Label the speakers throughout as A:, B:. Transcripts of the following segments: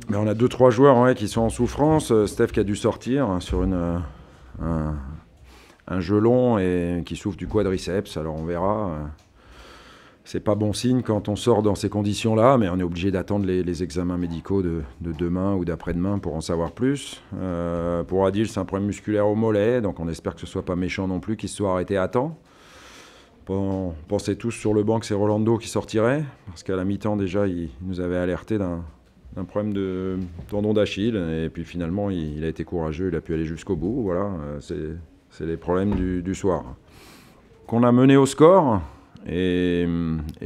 A: Mais on a 2-3 joueurs ouais, qui sont en souffrance. Steph qui a dû sortir sur un jeu long et qui souffre du quadriceps. Alors on verra. C'est pas bon signe quand on sort dans ces conditions-là, mais on est obligé d'attendre les examens médicaux de demain ou d'après-demain pour en savoir plus. Pour Adil, c'est un problème musculaire au mollet, donc on espère que ce soit pas méchant non plus, qu'il se soit arrêté à temps. On pensait tous sur le banc que c'est Rolando qui sortirait, parce qu'à la mi-temps déjà, il nous avait alerté d'un problème de tendon d'Achille, et puis finalement, il a été courageux, il a pu aller jusqu'au bout. Voilà, c'est les problèmes du soir. Qu'on a mené au score. Et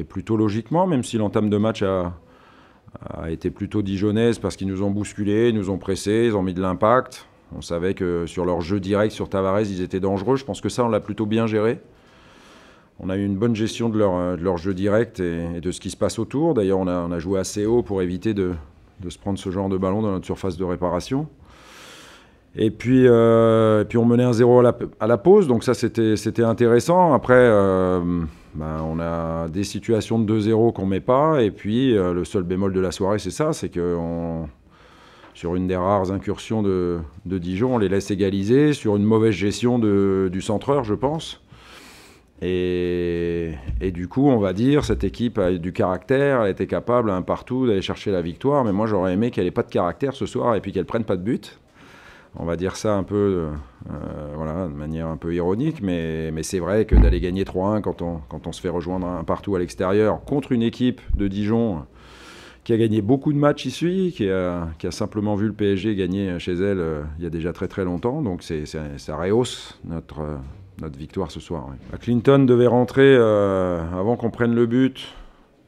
A: plutôt logiquement, même si l'entame de match a été plutôt dijonnaise parce qu'ils nous ont bousculés, ils nous ont pressés, ils ont mis de l'impact. On savait que sur leur jeu direct sur Tavares, ils étaient dangereux. Je pense que ça, on l'a plutôt bien géré. On a eu une bonne gestion de leur jeu direct et de ce qui se passe autour. D'ailleurs, on a joué assez haut pour éviter de se prendre ce genre de ballon dans notre surface de réparation. Et puis on menait 1-0 à la pause, donc ça c'était intéressant. Après, on a des situations de 2-0 qu'on ne met pas, et puis le seul bémol de la soirée, c'est ça, c'est que sur une des rares incursions de Dijon, on les laisse égaliser, sur une mauvaise gestion du centreur, je pense. Et du coup, on va dire, cette équipe a du caractère, elle était capable un partout d'aller chercher la victoire, mais moi j'aurais aimé qu'elle n'ait pas de caractère ce soir et puis qu'elle ne prenne pas de but. On va dire ça un peu, voilà, de manière un peu ironique, mais c'est vrai que d'aller gagner 3-1 quand on se fait rejoindre un partout à l'extérieur contre une équipe de Dijon qui a gagné beaucoup de matchs ici, qui a simplement vu le PSG gagner chez elle il y a déjà très très longtemps, donc ça rehausse notre victoire ce soir. Ouais. Clinton devait rentrer avant qu'on prenne le but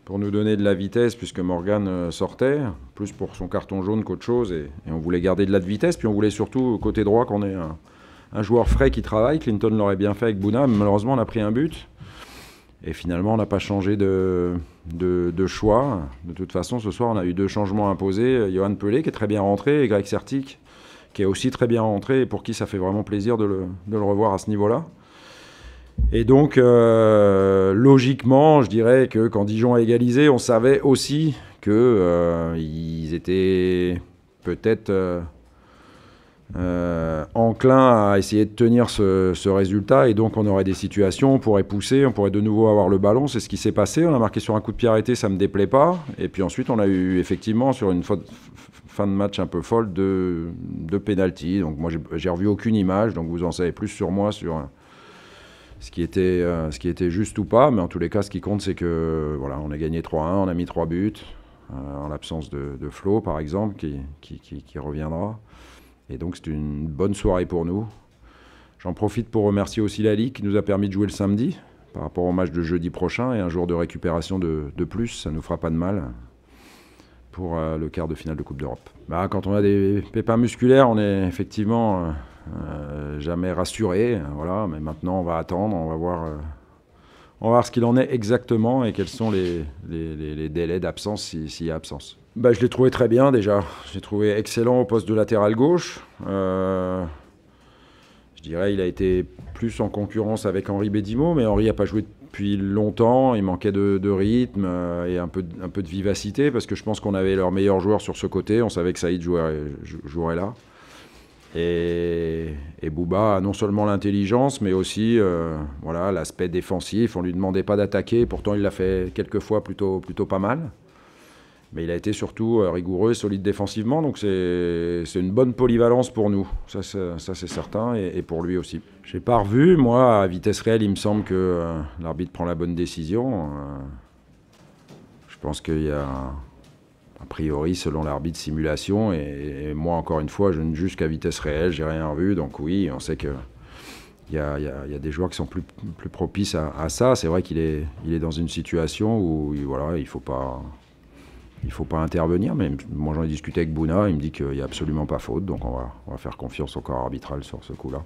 A: pour nous donner de la vitesse, puisque Morgan sortait, plus pour son carton jaune qu'autre chose, et on voulait garder de la vitesse, puis on voulait surtout, côté droit, qu'on ait un joueur frais qui travaille. Clinton l'aurait bien fait avec Bouna, mais malheureusement, on a pris un but, et finalement, on n'a pas changé de choix. De toute façon, ce soir, on a eu 2 changements imposés, Johan Pelé, qui est très bien rentré, et Greg Sertic, qui est aussi très bien rentré, et pour qui ça fait vraiment plaisir de le revoir à ce niveau-là. Et donc, logiquement, je dirais que quand Dijon a égalisé, on savait aussi qu'ils étaient peut-être enclins à essayer de tenir ce résultat. Et donc, on aurait des situations, on pourrait pousser, on pourrait de nouveau avoir le ballon. C'est ce qui s'est passé. On a marqué sur un coup de pied arrêté, ça ne me déplaît pas. Et puis ensuite, on a eu effectivement, sur une fin de match un peu folle, de pénalty. Donc, moi, j'ai revu aucune image. Donc, vous en savez plus sur moi, sur ce qui était juste ou pas, mais en tous les cas, ce qui compte, c'est que voilà, on a gagné 3-1, on a mis 3 buts, en l'absence de Flo, par exemple, qui reviendra. Et donc, c'est une bonne soirée pour nous. J'en profite pour remercier aussi la Ligue qui nous a permis de jouer le samedi, par rapport au match de jeudi prochain, et un jour de récupération de plus, ça ne nous fera pas de mal pour le quart de finale de Coupe d'Europe. Quand on a des pépins musculaires, on est effectivement jamais rassuré, voilà, mais maintenant on va attendre, on va voir ce qu'il en est exactement et quels sont les délais d'absence s'il y a absence. Je l'ai trouvé très bien déjà, je l'ai trouvé excellent au poste de latéral gauche. Je dirais il a été plus en concurrence avec Henri Bédimo, mais Henri n'a pas joué depuis longtemps, il manquait de rythme et un peu de vivacité, parce que je pense qu'on avait leur meilleur joueur sur ce côté, on savait que Saïd jouerait là. Et Bouba a non seulement l'intelligence, mais aussi voilà, l'aspect défensif. On ne lui demandait pas d'attaquer, pourtant il l'a fait quelques fois plutôt pas mal. Mais il a été surtout rigoureux et solide défensivement, donc c'est une bonne polyvalence pour nous, ça c'est certain, et pour lui aussi. Je n'ai pas revu, moi, à vitesse réelle, il me semble que l'arbitre prend la bonne décision. Je pense qu'il y a, a priori, selon l'arbitre, simulation, et moi, encore une fois, je ne juge qu'à vitesse réelle, j'ai rien revu, donc oui, on sait que il y a des joueurs qui sont plus propices à ça. C'est vrai qu'il est dans une situation où voilà, il faut pas intervenir, mais moi j'en ai discuté avec Bouna, il me dit qu'il n'y a absolument pas faute, donc on va faire confiance au corps arbitral sur ce coup-là.